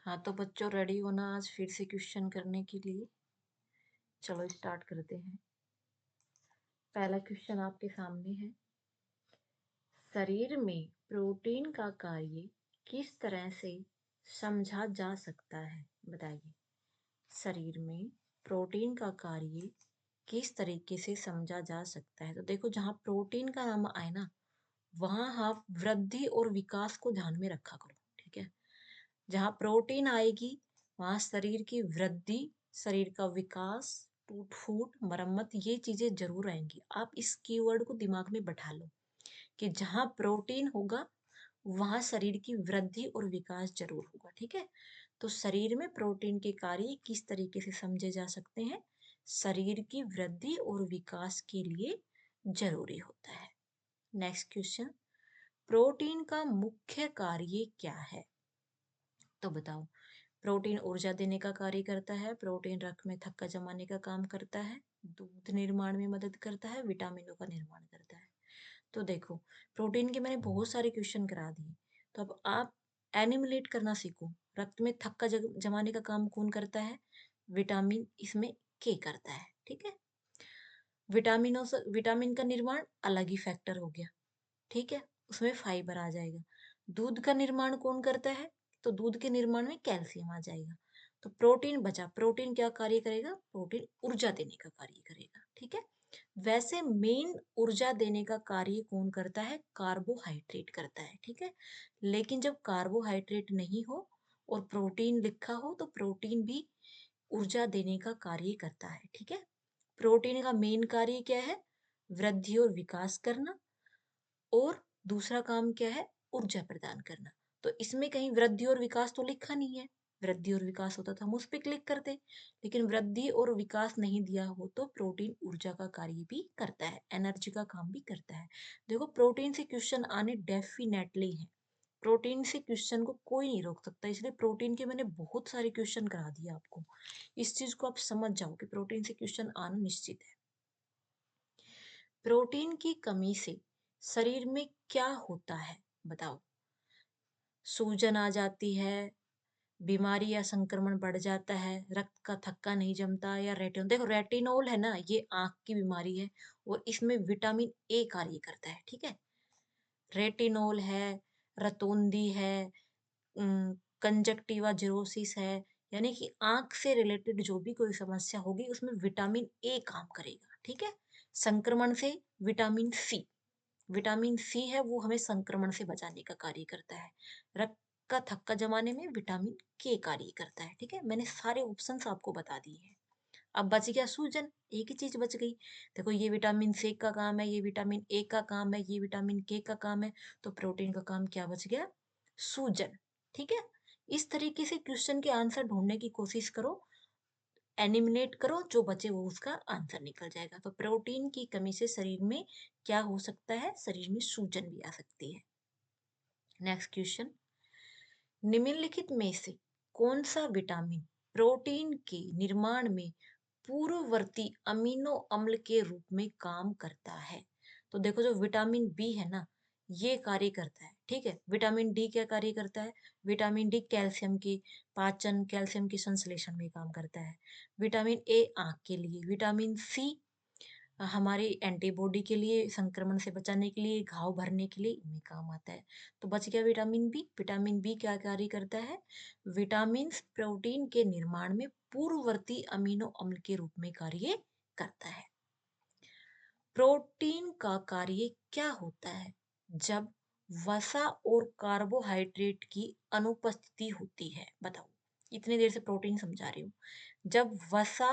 हाँ तो बच्चों, रेडी होना आज फिर से क्वेश्चन करने के लिए। चलो स्टार्ट करते हैं। पहला क्वेश्चन आपके सामने है। शरीर में प्रोटीन का कार्य किस तरह से समझा जा सकता है, बताइए। शरीर में प्रोटीन का कार्य किस तरीके से समझा जा सकता है। तो देखो, जहाँ प्रोटीन का नाम आए ना, वहां आप वृद्धि और विकास को ध्यान में रखा करो, ठीक है। जहाँ प्रोटीन आएगी वहाँ शरीर की वृद्धि, शरीर का विकास, टूट फूट, मरम्मत, ये चीजें जरूर आएंगी। आप इस कीवर्ड को दिमाग में बैठा लो कि जहाँ प्रोटीन होगा वहाँ शरीर की वृद्धि और विकास जरूर होगा, ठीक है। तो शरीर में प्रोटीन के कार्य किस तरीके से समझे जा सकते हैं। शरीर की वृद्धि और विकास के लिए जरूरी होता है। नेक्स्ट क्वेश्चन, प्रोटीन का मुख्य कार्य क्या है, तो बताओ। प्रोटीन ऊर्जा देने का कार्य करता है, प्रोटीन रक्त में थक्का जमाने का काम करता है, दूध निर्माण में मदद करता है, विटामिनों का निर्माण करता है। तो देखो, प्रोटीन के मैंने बहुत सारे क्वेश्चन करा दिए। तो अब आप एनिमुलेट करना सीखो। रक्त में थक्का जमाने का काम कौन करता है, विटामिन इसमें के करता है, ठीक है। विटामिनों से विटामिन का निर्माण अलग ही फैक्टर हो गया, ठीक है, उसमें फाइबर आ जाएगा। दूध का निर्माण कौन करता है, तो दूध के निर्माण में कैल्शियम आ जाएगा। तो प्रोटीन बचा, प्रोटीन क्या कार्य करेगा, प्रोटीन ऊर्जा देने का कार्य करेगा, ठीक है। वैसे मेन ऊर्जा देने का कार्य कौन करता है, कार्बोहाइड्रेट करता है, ठीक है। लेकिन जब कार्बोहाइड्रेट नहीं हो और प्रोटीन लिखा हो तो प्रोटीन भी ऊर्जा देने का कार्य करता है, ठीक है। प्रोटीन का मेन कार्य क्या है, वृद्धि और विकास करना, और दूसरा काम क्या है, ऊर्जा प्रदान करना। तो इसमें कहीं वृद्धि और विकास तो लिखा नहीं है। वृद्धि और विकास होता तो हम उस पर क्लिक करते, लेकिन वृद्धि और विकास नहीं दिया हो तो प्रोटीन ऊर्जा का कार्य भी करता है, एनर्जी का काम भी करता है। देखो, प्रोटीन से क्वेश्चन आने डेफिनेटली है। प्रोटीन से क्वेश्चन को कोई नहीं रोक सकता, इसलिए प्रोटीन के मैंने बहुत सारे क्वेश्चन करा दिए आपको। इस चीज को आप समझ जाओ कि प्रोटीन से क्वेश्चन आना निश्चित है। प्रोटीन की कमी से शरीर में क्या होता है, बताओ। सूजन आ जाती है, बीमारी या संक्रमण बढ़ जाता है, रक्त का थक्का नहीं जमता, या रेटिनोल। देखो, रेटिनोल है ना, ये आंख की बीमारी है और इसमें विटामिन ए कार्य करता है, ठीक है। रेटिनोल है, रतौंधी है, कंजक्टिवा जीरोसिस है, यानी कि आंख से रिलेटेड जो भी कोई समस्या होगी उसमें विटामिन ए काम करेगा, ठीक है। संक्रमण से विटामिन सी, विटामिन सी है वो हमें संक्रमण से बचाने का कार्य करता है। रक्त का थक्का जमाने में विटामिन के कार्य करता है, ठीक है। मैंने सारे ऑप्शंस आपको बता दिए हैं। अब बच गया सूजन, एक ही चीज बच गई। देखो, ये विटामिन सी का काम है, ये विटामिन ए का काम है, ये विटामिन के का काम है, तो प्रोटीन का काम क्या बच गया, सूजन, ठीक है। इस तरीके से क्वेश्चन के आंसर ढूंढने की कोशिश करो, एलिमिनेट करो, जो बचे वो उसका आंसर निकल जाएगा। तो प्रोटीन की कमी से शरीर में क्या हो सकता है, शरीर में सूजन भी आ सकती है। नेक्स्ट क्वेश्चन, निम्नलिखित में से कौन सा विटामिन प्रोटीन के निर्माण में पूर्ववर्ती अमीनो अम्ल के रूप में काम करता है। तो देखो, जो विटामिन बी है ना, ये कार्य करता है, ठीक है। विटामिन डी क्या कार्य करता है, विटामिन डी कैल्शियम की पाचन, कैल्शियम की संश्लेषण में काम करता है। विटामिन ए आंख के लिए, विटामिन सी हमारी एंटीबॉडी के लिए, संक्रमण से बचाने के लिए, घाव भरने के लिए इनमें काम आता है। तो बच गया विटामिन बी। विटामिन बी क्या कार्य करता है, विटामिन प्रोटीन के निर्माण में पूर्ववर्ती अमीनो अम्ल के रूप में कार्य करता है। प्रोटीन का कार्य क्या होता है, जब वसा और कार्बोहाइड्रेट की अनुपस्थिति होती है, बताओ। इतनी देर से प्रोटीन समझा रही हूँ। जब वसा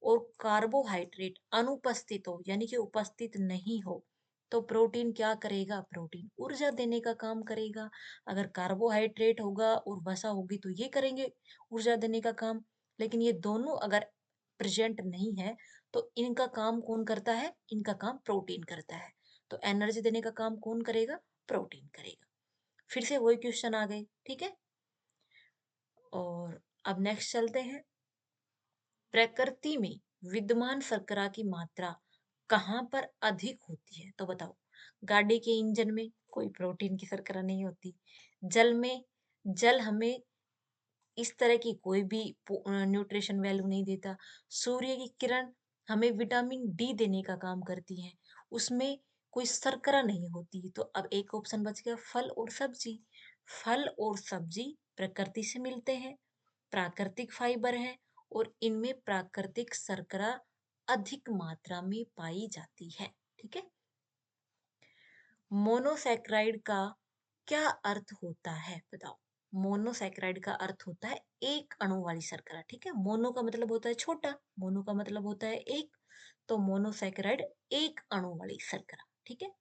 और कार्बोहाइड्रेट अनुपस्थित हो, यानी कि उपस्थित नहीं हो, तो प्रोटीन क्या करेगा, प्रोटीन ऊर्जा देने का काम करेगा। अगर कार्बोहाइड्रेट होगा और वसा होगी तो ये करेंगे ऊर्जा देने का काम। लेकिन ये दोनों अगर प्रेजेंट नहीं है तो इनका काम कौन करता है, इनका काम प्रोटीन करता है। तो एनर्जी देने का काम कौन करेगा, प्रोटीन करेगा। फिर से वही क्वेश्चन आ गए, ठीक है। और अब नेक्स्ट चलते हैं। प्रकृति में विद्यमान शर्करा की मात्रा कहाँ पर अधिक होती है, तो बताओ। गाड़ी के इंजन में कोई प्रोटीन की शर्करा नहीं होती। जल में, जल हमें इस तरह की कोई भी न्यूट्रिशन वैल्यू नहीं देता। सूर्य की किरण हमें विटामिन डी देने का काम करती है, उसमें कोई शर्करा नहीं होती। तो अब एक ऑप्शन बच गया फल और सब्जी। फल और सब्जी प्रकृति से मिलते हैं, प्राकृतिक फाइबर है और इनमें प्राकृतिक शर्करा अधिक मात्रा में पाई जाती है। ठीक है। मोनोसैक्राइड का क्या अर्थ होता है बताओ। मोनोसैक्राइड का अर्थ होता है एक अणु वाली शर्करा। ठीक है, मोनो का मतलब होता है छोटा, मोनो का मतलब होता है एक, तो मोनोसैक्राइड एक अणु वाली शर्करा। ठीक है।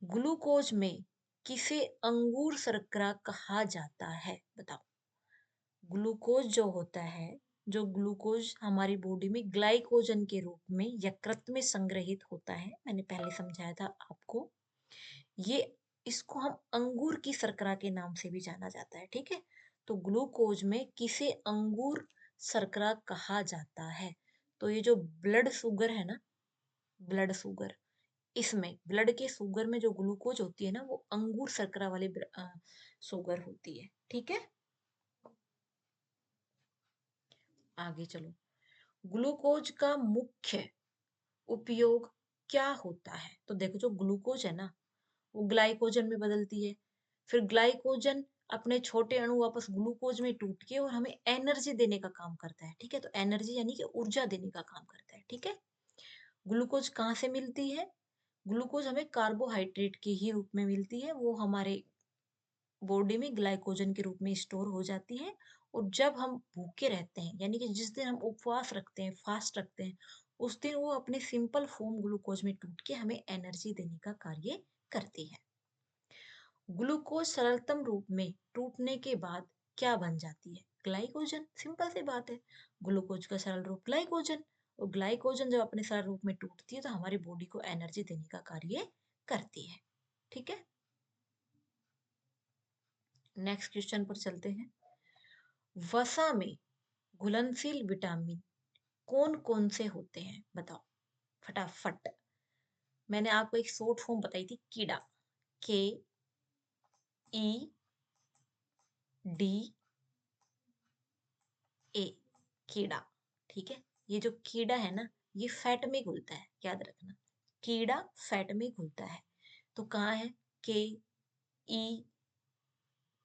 ग्लूकोज में किसे अंगूर शर्करा कहा जाता है बताओ। ग्लूकोज जो होता है, जो ग्लूकोज हमारी बॉडी में ग्लाइकोजन के रूप में यकृत में संग्रहित होता है, मैंने पहले समझाया था आपको, ये इसको हम अंगूर की शर्करा के नाम से भी जाना जाता है। ठीक है। तो ग्लूकोज में किसे अंगूर शर्करा कहा जाता है। तो ये जो ब्लड शुगर है ना, ब्लड शुगर, इसमें ब्लड के शुगर में जो ग्लूकोज होती है ना, वो अंगूर शर्करा वाली शुगर होती है। ठीक है। आगे चलो। ग्लूकोज का मुख्य उपयोग क्या होता है। तो देखो, जो ग्लूकोज है ना, वो ग्लाइकोजन में बदलती है, फिर ग्लाइकोजन अपने छोटे अणु वापस ग्लूकोज में टूट के और हमें एनर्जी देने का काम करता है। ठीक है। तो एनर्जी यानी कि ऊर्जा देने का काम करता है। ठीक है। ग्लूकोज कहाँ से मिलती है। ग्लूकोज हमें कार्बोहाइड्रेट के ही रूप में मिलती है, वो हमारे बॉडी में ग्लाइकोजन के रूप में स्टोर हो जाती है। और जब हम भूखे रहते हैं, यानी कि जिस दिन हम उपवास रखते हैं, फास्ट रखते हैं, उस दिन वो अपने सिंपल फॉर्म ग्लूकोज में टूट के हमें एनर्जी देने का कार्य करती है। ग्लूकोज सरलतम रूप में टूटने के बाद क्या बन जाती है। ग्लाइकोजन। सिंपल सी बात है, ग्लूकोज का सरल रूप ग्लाइकोजन, और ग्लाइकोजन जब अपने सरल रूप में टूटती है तो हमारी बॉडी को एनर्जी देने का कार्य करती है। ठीक है। नेक्स्ट क्वेश्चन पर चलते हैं। वसा में घुलनशील विटामिन कौन कौन से होते हैं बताओ फटाफट। मैंने आपको एक शॉर्ट फॉर्म बताई थी, कीड़ा, के ई डी ए, कीड़ा। ठीक है। ये जो कीड़ा है ना, ये फैट में घुलता है, याद रखना, कीड़ा फैट में घुलता है। तो कहाँ है, के ई,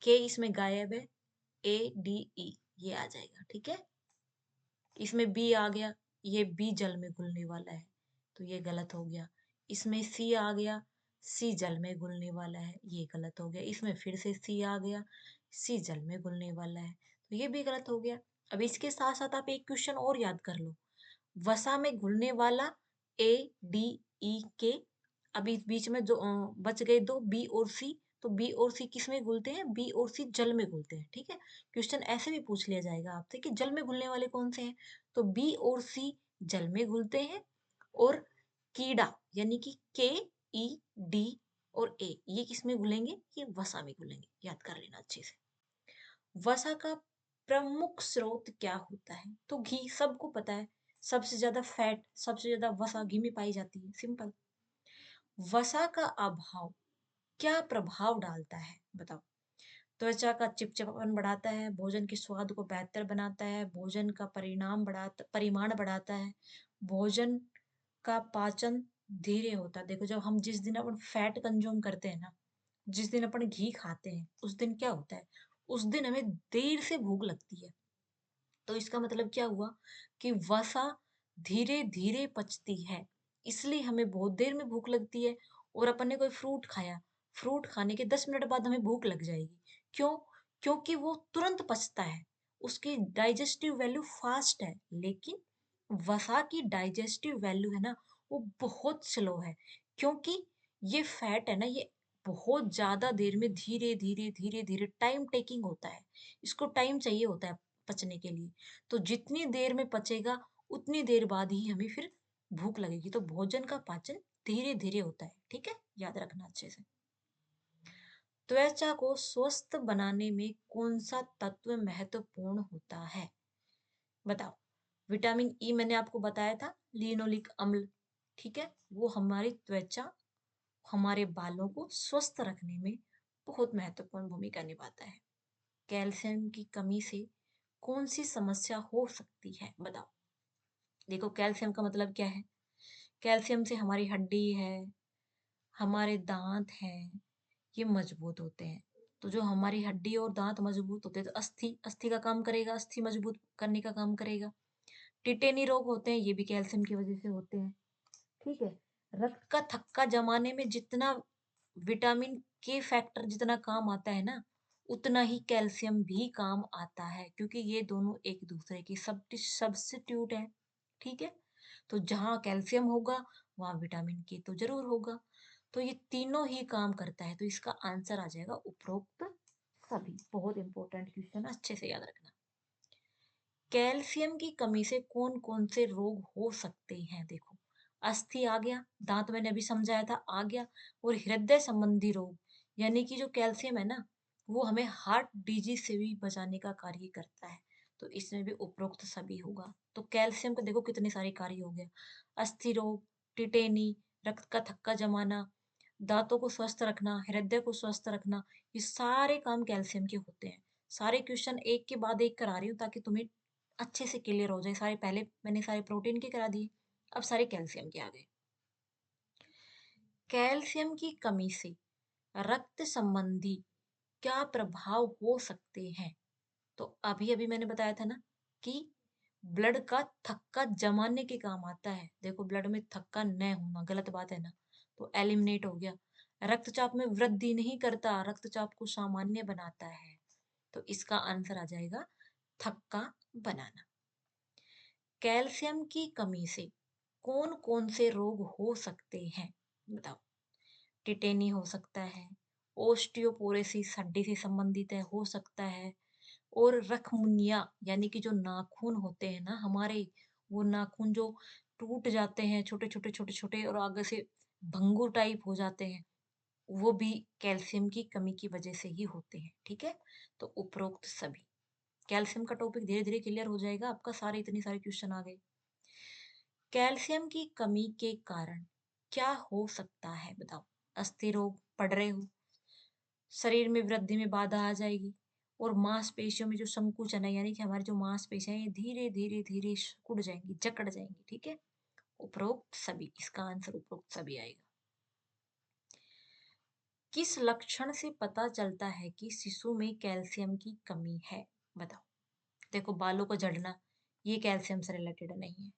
के इसमें गायब है, ए डी ई ये आ जाएगा। ठीक है। इसमें बी आ गया, ये बी जल में घुलने वाला है, तो ये गलत हो गया। इसमें सी आ गया, सी जल में घुलने वाला है, ये गलत हो गया। इसमें फिर से सी आ गया, सी जल में घुलने वाला है, तो ये भी गलत हो गया। अब इसके साथ साथ आप एक क्वेश्चन और याद कर लो। वसा में घुलने वाला ए डी ई के, अभी बीच में जो बच गए दो, बी और सी, तो बी और सी किस में घुलते हैं, बी और सी जल में घुलते हैं। ठीक है। क्वेश्चन ऐसे भी पूछ लिया जाएगा आपसे कि जल में घुलने वाले कौन से हैं, तो बी और सी जल में घुलते हैं, और कीड़ा यानी कि के ई डी और ए ये किस में घुलेंगे, ये वसा में घुलेंगे, याद कर लेना अच्छे से। वसा का प्रमुख स्रोत क्या होता है, तो घी, सबको पता है, सबसे ज्यादा फैट, सबसे ज्यादा वसा घी में पाई जाती है, सिंपल। वसा का अभाव क्या प्रभाव डालता है बताओ। त्वचा का चिपचिपापन बढ़ाता है, भोजन के स्वाद को बेहतर बनाता है, भोजन का परिमाण बढ़ाता है, भोजन का पाचन धीरे होता है। देखो, जब हम जिस दिन अपन फैट कंज्यूम करते हैं ना, जिस दिन अपन घी खाते हैं, उस दिन क्या होता है, उस दिन हमें देर से भूख लगती है। तो इसका मतलब क्या हुआ कि वसा धीरे धीरे पचती है, इसलिए हमें बहुत देर में भूख लगती है। और अपन ने कोई फ्रूट खाया, फ्रूट खाने के 10 मिनट बाद हमें भूख लग जाएगी। क्यों, क्योंकि वो तुरंत पचता है, उसकी डाइजेस्टिव वैल्यू फास्ट है। लेकिन वसा की डाइजेस्टिव वैल्यू है ना, वो बहुत स्लो है, क्योंकि ये फैट है ना, ये बहुत ज्यादा देर में धीरे धीरे धीरे धीरे टाइम टेकिंग होता है, इसको टाइम चाहिए होता है पचने के लिए। तो जितनी देर में पचेगा उतनी देर बाद ही हमें फिर भूख लगेगी। तो भोजन का पाचन धीरे धीरे होता है। ठीक है, याद रखना अच्छे से। त्वचा को स्वस्थ बनाने में कौन सा तत्व महत्वपूर्ण होता है बताओ। विटामिन ई मैंने आपको बताया था, लिनोलिक अम्ल। ठीक है, वो हमारी त्वचा, हमारे बालों को स्वस्थ रखने में बहुत महत्वपूर्ण भूमिका निभाता है। कैल्शियम की कमी से कौन सी समस्या हो सकती है, बताओ। देखो कैल्शियम का मतलब क्या है? कैल्शियम से हमारी हड्डी है, हमारे दांत हैं, ये मजबूत होते हैं। तो जो हमारी हड्डी और दांत मजबूत होते हैं तो अस्थि अस्थि का काम करेगा, अस्थि मजबूत करने का काम करेगा। टिटेनी रोग होते हैं, ये भी कैल्शियम की वजह से होते हैं। ठीक है। रक्त का थक्का जमाने में जितना विटामिन के फैक्टर जितना काम आता है ना, उतना ही कैल्शियम भी काम आता है, क्योंकि ये दोनों एक दूसरे की सब्स्टिट्यूट है। ठीक है। तो जहाँ कैल्शियम होगा वहाँ विटामिन के तो जरूर होगा। तो ये तीनों ही काम करता है, तो इसका आंसर आ जाएगा उपरोक्त सभी। बहुत इंपॉर्टेंट क्वेश्चन, अच्छे से याद रखना। कैल्शियम की कमी से कौन कौन से रोग हो सकते हैं, देखो। अस्थि आ गया, दांत मैंने अभी समझाया था आ गया, और हृदय संबंधी रोग, यानी कि जो कैल्शियम है ना, वो हमें हार्ट डिजीज से भी बचाने का कार्य करता है। तो इसमें भी उपरोक्त सभी होगा। तो कैल्शियम के देखो कितने सारे कार्य हो गया। अस्थि रोग, टिटेनी, रक्त का थक्का जमाना, दांतों को स्वस्थ रखना, हृदय को स्वस्थ रखना, ये सारे काम कैल्शियम के होते हैं। सारे क्वेश्चन एक के बाद एक करा रही हूँ ताकि तुम्हें अच्छे से क्लियर हो जाए। सारे पहले मैंने सारे प्रोटीन के करा दिए, अब सारे कैल्शियम के आ गए। कैल्शियम की कमी से रक्त संबंधी क्या प्रभाव हो सकते हैं? तो अभी अभी मैंने बताया था ना कि ब्लड का थक्का जमाने के काम आता है। देखो ब्लड में थक्का न होना गलत बात है ना, तो एलिमिनेट हो गया। रक्तचाप में वृद्धि नहीं करता, रक्तचाप को सामान्य बनाता है। तो इसका आंसर आ जाएगा थक्का बनाना। कैल्शियम की कमी से कौन कौन से रोग हो सकते हैं, बताओ। टिटेनी हो सकता है, ओस्टियोपोरोसिस हड्डी से संबंधित है हो सकता है, और रखमुनिया यानी कि जो नाखून होते हैं ना हमारे, वो नाखून जो टूट जाते हैं, छोटे छोटे छोटे छोटे और आगे से भंगुर टाइप हो जाते हैं, वो भी कैल्शियम की कमी की वजह से ही होते हैं। ठीक है। तो उपरोक्त सभी। कैल्शियम का टॉपिक धीरे धीरे क्लियर हो जाएगा आपका, सारे इतने सारे क्वेश्चन आ गए। कैल्शियम की कमी के कारण क्या हो सकता है, बताओ। अस्थि रोग, पढ़ रहे हो। शरीर में वृद्धि में बाधा आ जाएगी, और मांसपेशियों में जो संकुचन है, यानी कि हमारी जो मांसपेशियां ये धीरे धीरे धीरे सिकुड़ जाएंगी, जकड़ जाएंगी। ठीक है। उपरोक्त सभी, इसका आंसर उपरोक्त सभी आएगा। किस लक्षण से पता चलता है कि शिशु में कैल्शियम की कमी है, बताओ। देखो बालों को झड़ना, ये कैल्शियम से रिलेटेड नहीं है।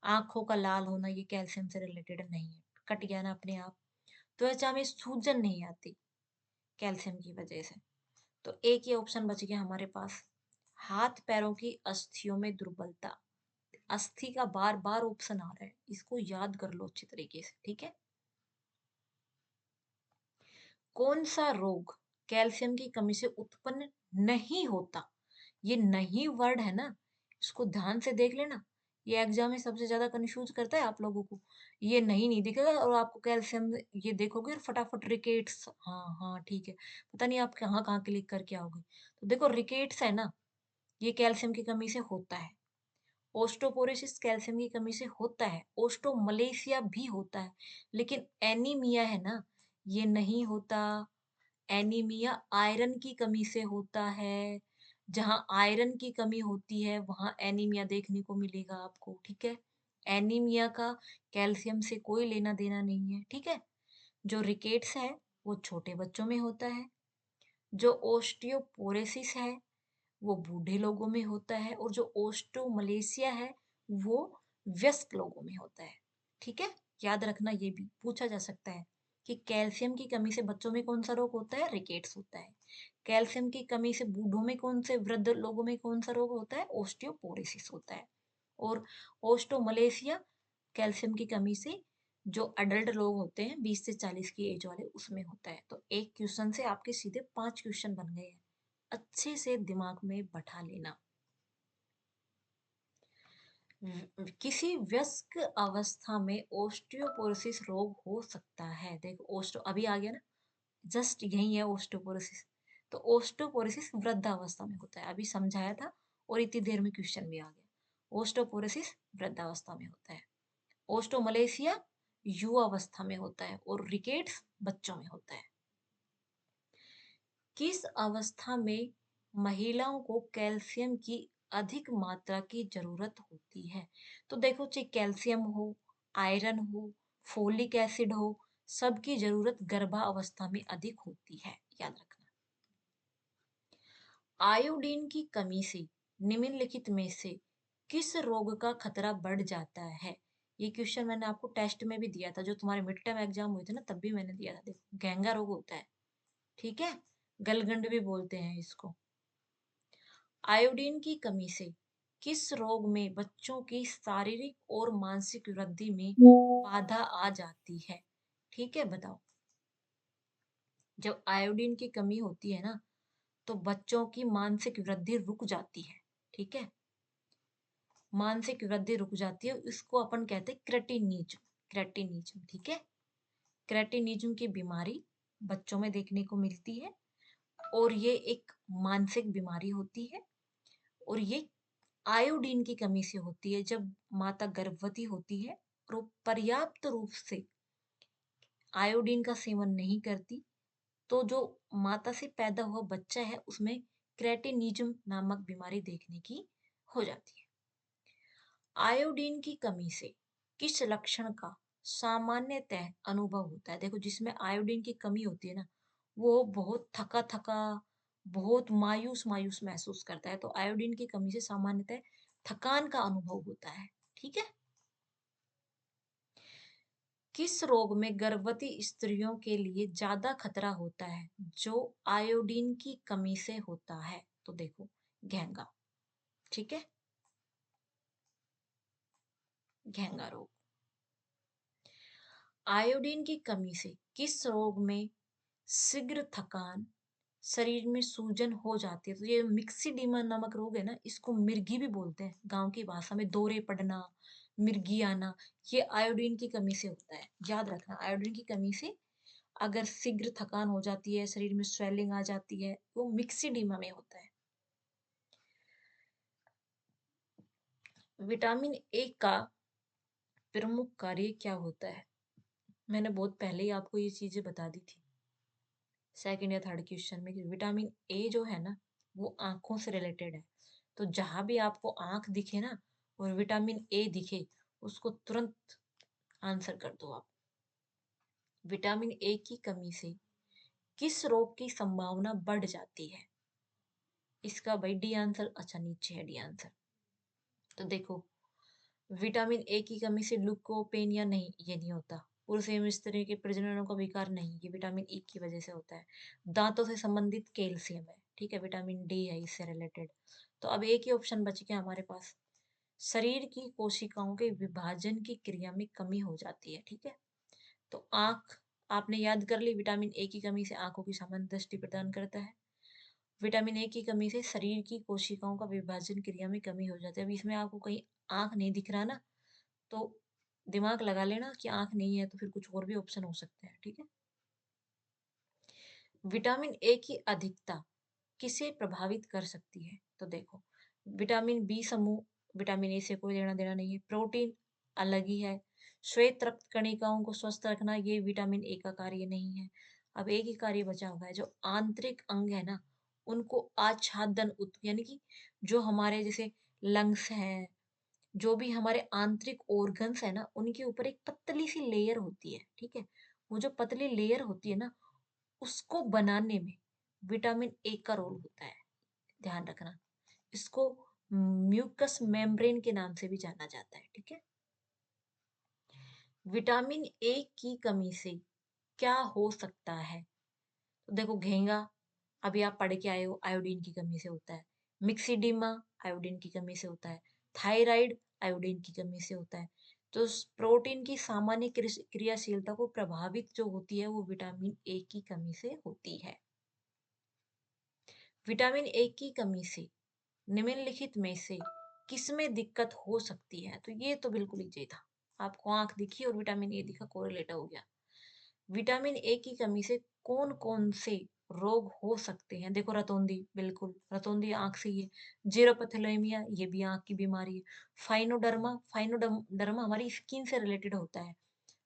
आंखों का लाल होना, ये कैल्शियम से रिलेटेड नहीं है, कट गया ना अपने आप। त्वचा में सूजन नहीं आती कैल्शियम की वजह से। तो एक ही ऑप्शन बच गया हमारे पास। हाथ पैरों की अस्थियों में दुर्बलता, अस्थि का बार बार ऑप्शन आ रहा है, इसको याद कर लो अच्छी तरीके से। ठीक है। कौन सा रोग कैल्शियम की कमी से उत्पन्न नहीं होता? ये नहीं वर्ड है ना, इसको ध्यान से देख लेना। ये एग्जाम में सबसे ज्यादा कंफ्यूज करता है आप लोगों को। ये नहीं नहीं दिखेगा और आपको कैल्शियम, ये देखोगे और फटाफट रिकेट्स, हाँ हाँ ठीक है, पता नहीं आप कहाँ कहाँ क्लिक करके आओगे। तो देखो रिकेट्स है ना, ये कैल्शियम की कमी से होता है। ओस्टोपोरोसिस कैल्शियम की कमी से होता है। ओस्टोमलेशिया भी होता है। लेकिन एनीमिया है ना, ये नहीं होता। एनीमिया आयरन की कमी से होता है। जहां आयरन की कमी होती है वहां एनीमिया देखने को मिलेगा आपको। ठीक है। एनीमिया का कैल्शियम से कोई लेना देना नहीं है। ठीक है। जो रिकेट्स है वो छोटे बच्चों में होता है। जो ओस्टियोपोरोसिस है वो बूढ़े लोगों में होता है, और जो ओस्टोमलेशिया है वो वयस्क लोगों में होता है। ठीक है। याद रखना, ये भी पूछा जा सकता है कि कैल्शियम की कमी से बच्चों में कौन सा रोग होता है, रिकेट्स होता है। कैल्शियम की कमी से बूढ़ों में कौन से, वृद्ध लोगों में कौन सा रोग होता है, ओस्टियोपोरोसिस होता है। और ओस्टोमलेशिया कैल्शियम की कमी से जो अडल्ट लोग होते हैं 20 से 40 की एज वाले, उसमें होता है। तो एक क्वेश्चन से आपके सीधे 5 क्वेश्चन बन गए हैं, अच्छे से दिमाग में बैठा लेना। किसी वयस्क अवस्था में ओस्टियोपोरोसिस रोग हो सकता है, देखो ओस्टो अभी आ गया ना, जस्ट यही है ओस्टियोपोरोसिस। तो ओस्टियोपोरोसिस वृद्धावस्था में होता है, अभी समझाया था, और इतनी देर में क्वेश्चन भी आ गया। ओस्टियोपोरोसिस वृद्धावस्था में होता है। ओस्टोमलेशिया युवा अवस्था में होता है, और रिकेट्स बच्चों में होता है। किस अवस्था में महिलाओं को कैल्शियम की अधिक मात्रा की जरूरत होती है। तो देखो, चाहे कैल्शियम हो, आयरन हो, फोलिक एसिड हो, सबकी जरूरत गर्भावस्था में अधिक होती है, याद रखना। आयोडीन की कमी से निम्नलिखित में से किस रोग का खतरा बढ़ जाता है? ये क्वेश्चन मैंने आपको टेस्ट में भी दिया था, जो तुम्हारे मिड टर्म एग्जाम हुए थे ना, तब भी मैंने दिया था। देखो, घेंगा रोग होता है, ठीक है, गलगंड भी बोलते हैं इसको। आयोडीन की कमी से किस रोग में बच्चों की शारीरिक और मानसिक वृद्धि में बाधा आ जाती है? ठीक है, बताओ। जब आयोडीन की कमी होती है ना, तो बच्चों की मानसिक वृद्धि रुक जाती है, ठीक है, मानसिक वृद्धि रुक जाती है। इसको अपन कहते हैं क्रेटिनिज्म, क्रेटिनिज्म, ठीक है। क्रेटिनिज्म की बीमारी बच्चों में देखने को मिलती है, और ये एक मानसिक बीमारी होती है, और ये आयोडीन की कमी से होती है। जब माता गर्भवती होती है और वो पर्याप्त रूप से आयोडीन का सेवन नहीं करती, तो जो माता से पैदा हुआ बच्चा है उसमें क्रेटिनिज्म नामक बीमारी देखने की हो जाती है। आयोडीन की कमी से किस लक्षण का सामान्यतः अनुभव होता है? देखो, जिसमें आयोडीन की कमी होती है ना, वो बहुत थका थका, बहुत मायूस मायूस महसूस करता है। तो आयोडीन की कमी से सामान्यतः थकान का अनुभव होता है, ठीक है। किस रोग में गर्भवती स्त्रियों के लिए ज्यादा खतरा होता है जो आयोडीन की कमी से होता है? तो देखो, घेंगा, ठीक है, घेंगा रोग। आयोडीन की कमी से किस रोग में शीघ्र थकान, शरीर में सूजन हो जाती है? तो ये मिक्सिडीमा नामक रोग है ना, इसको मिर्गी भी बोलते हैं, गांव की भाषा में दौरे पड़ना, मिर्गी आना, ये आयोडीन की कमी से होता है। याद रखना, आयोडीन की कमी से अगर शीघ्र थकान हो जाती है, शरीर में स्वेलिंग आ जाती है, वो मिक्सिडीमा में होता है। विटामिन ए का प्रमुख कार्य क्या होता है? मैंने बहुत पहले ही आपको ये चीजें बता दी थी, सेकंड या थर्ड क्वेश्चन में, कि विटामिन ए जो है ना, वो आंखों से रिलेटेड है। तो जहां भी आपको आंख दिखे ना और विटामिन ए दिखे, उसको तुरंत आंसर कर दो आप। विटामिन ए की कमी से किस रोग की संभावना बढ़ जाती है? इसका भाई डी आंसर, अच्छा नीचे है डी आंसर। तो देखो, विटामिन ए की कमी से ल्यूकोपेनिया नहीं, ये नहीं होता। पुरुष एवं स्त्री के प्रजननों का विकार नहीं, ये विटामिन ई की वजह से होता है। दांतों से संबंधित कैल्शियम है, ठीक है, विटामिन डी है इससे रिलेटेड। तो अब एक ही ऑप्शन बच गया हमारे पास, शरीर की कोशिकाओं के विभाजन की क्रिया में कमी हो जाती है, ठीक है। तो आंख आपने याद कर ली, विटामिन ए की कमी से आंखों की सामान्य दृष्टि प्रदान करता है। विटामिन ए की कमी से शरीर की कोशिकाओं का विभाजन क्रिया में कमी हो जाती है। अब इसमें आपको कहीं आंख नहीं दिख रहा ना, तो दिमाग लगा लेना कि आंख नहीं है, तो फिर कुछ और भी ऑप्शन हो सकते हैं, ठीक है। विटामिन ए की अधिकता किसे प्रभावित कर सकती है? तो देखो, विटामिन बी समूह, विटामिन ए से कोई लेना देना नहीं है। प्रोटीन अलग ही है। श्वेत रक्त कणिकाओं को स्वस्थ रखना, ये विटामिन ए का कार्य नहीं है। अब एक ही कार्य बचा हुआ है, जो आंतरिक अंग है ना, उनको आच्छादन यानी कि जो हमारे जैसे लंग्स हैं, जो भी हमारे आंतरिक ऑर्गन्स है ना, उनके ऊपर एक पतली सी लेयर होती है, ठीक है। वो जो पतली लेयर होती है ना, उसको बनाने में विटामिन ए का रोल होता है, ध्यान रखना। इसको म्यूकस मेम्ब्रेन के नाम से भी जाना जाता है, ठीक है। विटामिन ए की कमी से क्या हो सकता है? तो देखो, घेंगा अभी आप पढ़ के आए हो, आयोडीन की कमी से होता है। मिक्सिडिमा आयोडीन की कमी से होता है। थायराइड आयोडीन की कमी से होता है। तो प्रोटीन की सामान्य क्रियाशीलता को प्रभावित जो होती है, वो विटामिन ए की कमी से होती है। विटामिन ए की कमी से निम्नलिखित में से किसमें दिक्कत हो सकती है? तो ये तो बिल्कुल इजी था, आपको आंख दिखी और विटामिन ए दिखा, कोरिलेट हो गया। विटामिन ए की कमी से कौन कौन से रोग हो सकते हैं? देखो, रतौंधी, बिल्कुल रतौंधी आंख से ही है। जीरोपैथोलेमिया, ये भी आंख की बीमारी है। फाइनोडर्मा, फाइनोडर्मा हमारी स्किन से रिलेटेड होता है।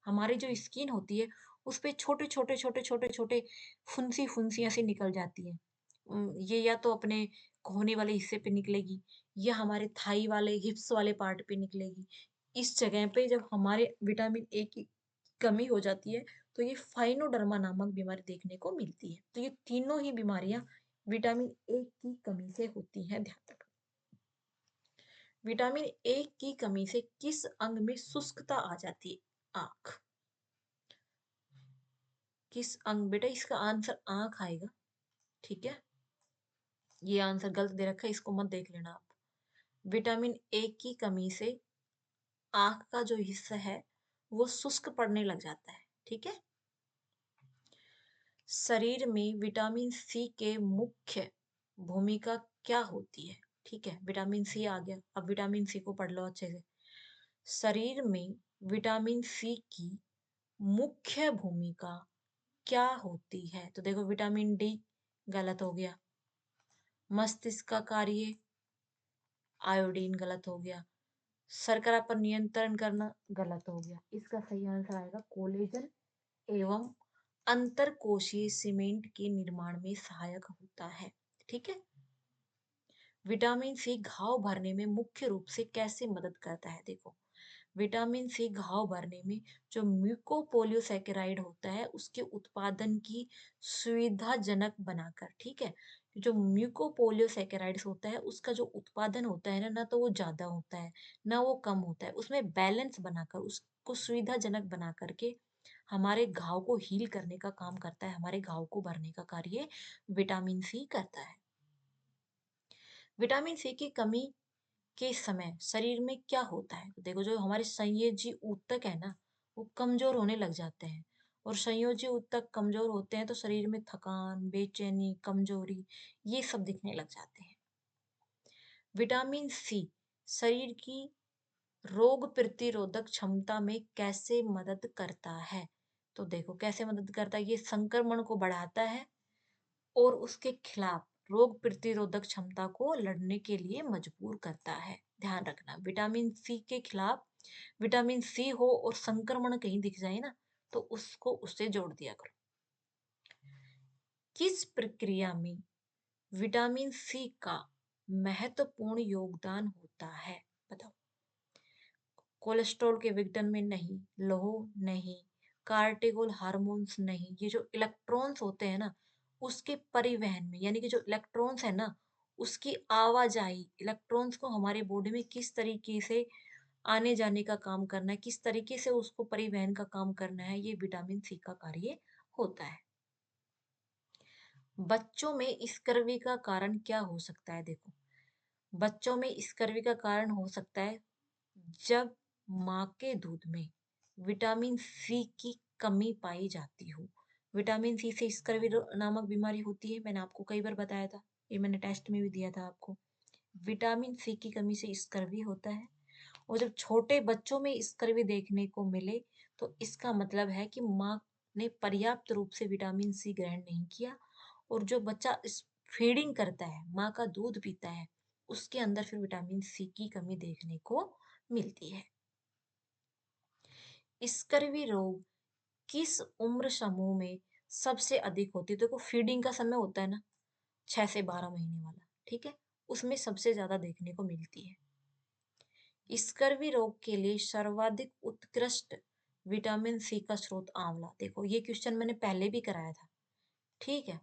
हमारी जो स्किन होती है, उस पे छोटे छोटे छोटे छोटे छोटे फुंसी फुंसियां सी निकल जाती है, ये या तो अपने कोहनी वाले हिस्से पे निकलेगी या हमारे थाई वाले हिप्स वाले पार्ट पे निकलेगी। इस जगह पे जब हमारे विटामिन ए की कमी हो जाती है, तो ये फाइनोडर्मा नामक बीमारी देखने को मिलती है। तो ये तीनों ही बीमारियां विटामिन ए की कमी से होती हैं, ध्यान रखना। विटामिन ए की कमी से किस अंग में शुष्कता आ जाती है? आंख। किस अंग? बेटा इसका आंसर आंख आएगा। ठीक है, ये आंसर गलत दे रखा है, इसको मत देख लेना आप। विटामिन ए की कमी से आंख का जो हिस्सा है वो शुष्क पड़ने लग जाता है। ठीक है, शरीर में विटामिन सी के मुख्य भूमिका क्या होती है? ठीक है, विटामिन सी आ गया, अब विटामिन सी को पढ़ लो अच्छे से। शरीर में विटामिन सी की मुख्य भूमिका क्या होती है? तो देखो, विटामिन डी गलत हो गया, मस्तिष्क का कार्य, आयोडीन गलत हो गया, शर्करा पर नियंत्रण करना गलत हो गया। इसका सही आंसर आएगा कोलेजन एवं अंतरकोशीय सीमेंट के निर्माण में सहायक होता है। ठीक है, विटामिन सी घाव भरने में मुख्य रूप से कैसे मदद करता है? देखो, विटामिन सी घाव भरने में जो म्यूकोपोलियोसैकेराइड होता है उसके उत्पादन की सुविधाजनक बनाकर, ठीक है, जो म्यूकोपोलियोसैकेराइड्स होता है उसका जो उत्पादन होता है ना, ना तो वो ज्यादा होता है ना वो कम होता है, उसमें बैलेंस बनाकर उसको सुविधाजनक बना करके हमारे घाव को हील करने का काम करता है, हमारे घाव को भरने का कार्य विटामिन सी करता है। विटामिन सी की कमी के समय शरीर में क्या होता है? तो देखो, जो हमारे संयोजी ऊतक है ना, वो कमजोर होने लग जाते हैं, और संयोजी ऊतक कमजोर होते हैं तो शरीर में थकान, बेचैनी, कमजोरी, ये सब दिखने लग जाते हैं। विटामिन सी शरीर की रोग प्रतिरोधक क्षमता में कैसे मदद करता है? तो देखो कैसे मदद करता है, ये संक्रमण को बढ़ाता है और उसके खिलाफ रोग प्रतिरोधक क्षमता को लड़ने के लिए मजबूर करता है। ध्यान रखना, विटामिन सी के खिलाफ विटामिन सी हो और संक्रमण कहीं दिख जाए ना, तो उसको उससे जोड़ दिया करो। किस प्रक्रिया में विटामिन सी का महत्वपूर्ण योगदान होता है? बताओ। कोलेस्ट्रॉल के विघटन में नहीं, लौह नहीं, कार्टिकोल हार्मोन्स नहीं, ये जो इलेक्ट्रॉन्स होते हैं ना उसके परिवहन में, यानी कि जो इलेक्ट्रॉन्स है ना उसकी आवाजाही, इलेक्ट्रॉन्स को हमारे बॉडी में किस तरीके से आने जाने का काम करना है, किस तरीके से उसको परिवहन का काम करना है, ये विटामिन सी का कार्य होता है। बच्चों में स्कर्वी का कारण क्या हो सकता है? देखो, बच्चों में स्कर्वी का कारण हो सकता है जब माँ के दूध में विटामिन सी की कमी पाई जाती हो। विटामिन सी से स्कर्वी नामक बीमारी होती है, मैंने आपको कई बार बताया था, ये मैंने टेस्ट में भी दिया था आपको। विटामिन सी की कमी से स्कर्वी होता है, और जब छोटे बच्चों में स्कर्वी देखने को मिले तो इसका मतलब है कि माँ ने पर्याप्त रूप से विटामिन सी ग्रहण नहीं किया, और जो बच्चा इस फीडिंग करता है, माँ का दूध पीता है, उसके अंदर फिर विटामिन सी की कमी देखने को मिलती है। स्कर्वी रोग किस उम्र समूह में सबसे अधिक होती है? देखो, फीडिंग का समय होता है ना, 6 से 12 महीने वाला, ठीक है, उसमें सबसे ज्यादा देखने को मिलती है। स्कर्वी रोग के लिए सर्वाधिक उत्कृष्ट विटामिन सी का स्रोत आंवला। देखो, ये क्वेश्चन मैंने पहले भी कराया था, ठीक है।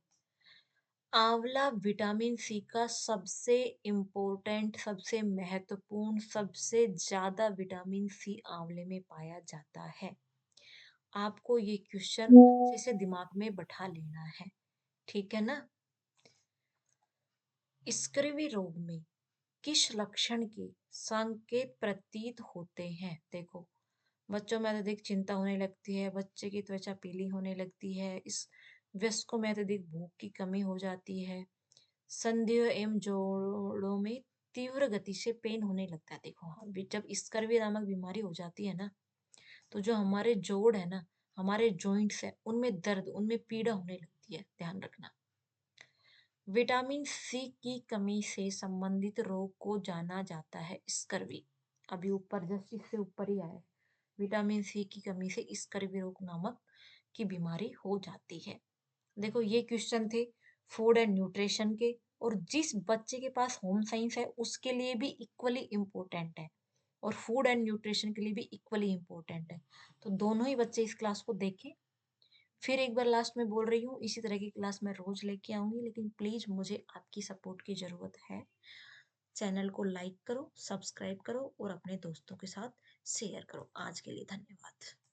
आंवला विटामिन सी का सबसे इम्पोर्टेंट, सबसे महत्वपूर्ण, सबसे ज्यादा विटामिन सी आंवले में पाया जाता है। आपको ये क्वेश्चन अच्छे से दिमाग में बैठा लेना है, ठीक है ना। स्कर्वी रोग में किस लक्षण के संकेत प्रतीत होते हैं? देखो, बच्चों में अत्यधिक चिंता होने लगती है, बच्चे की त्वचा पीली होने लगती है, इस वयस्कों में अत्यधिक भूख की कमी हो जाती है, संधियों एवं जोड़ों में तीव्र गति से पेन होने लगता है। देखो, हाँ, जब स्कर्वी नामक बीमारी हो जाती है ना, तो जो हमारे जोड़ है ना, हमारे जॉइंट्स है, उनमें दर्द, उनमें पीड़ा होने लगती है, ध्यान रखना। विटामिन सी की कमी से संबंधित रोग को जाना जाता है स्कर्वी। अभी ऊपर जस्ट इससे ऊपर ही आया है, विटामिन सी की कमी से स्कर्वी रोग नामक की बीमारी हो जाती है। देखो, ये क्वेश्चन थे फूड एंड न्यूट्रिशन के, और जिस बच्चे के पास होम साइंस है उसके लिए भी इक्वली इम्पोर्टेंट है, और फूड एंड न्यूट्रिशन के लिए भी इक्वली इम्पोर्टेंट है। तो दोनों ही बच्चे इस क्लास को देखें। फिर एक बार लास्ट में बोल रही हूँ, इसी तरह की क्लास मैं रोज लेके आऊंगी, लेकिन प्लीज मुझे आपकी सपोर्ट की जरूरत है। चैनल को लाइक करो, सब्सक्राइब करो और अपने दोस्तों के साथ शेयर करो। आज के लिए धन्यवाद।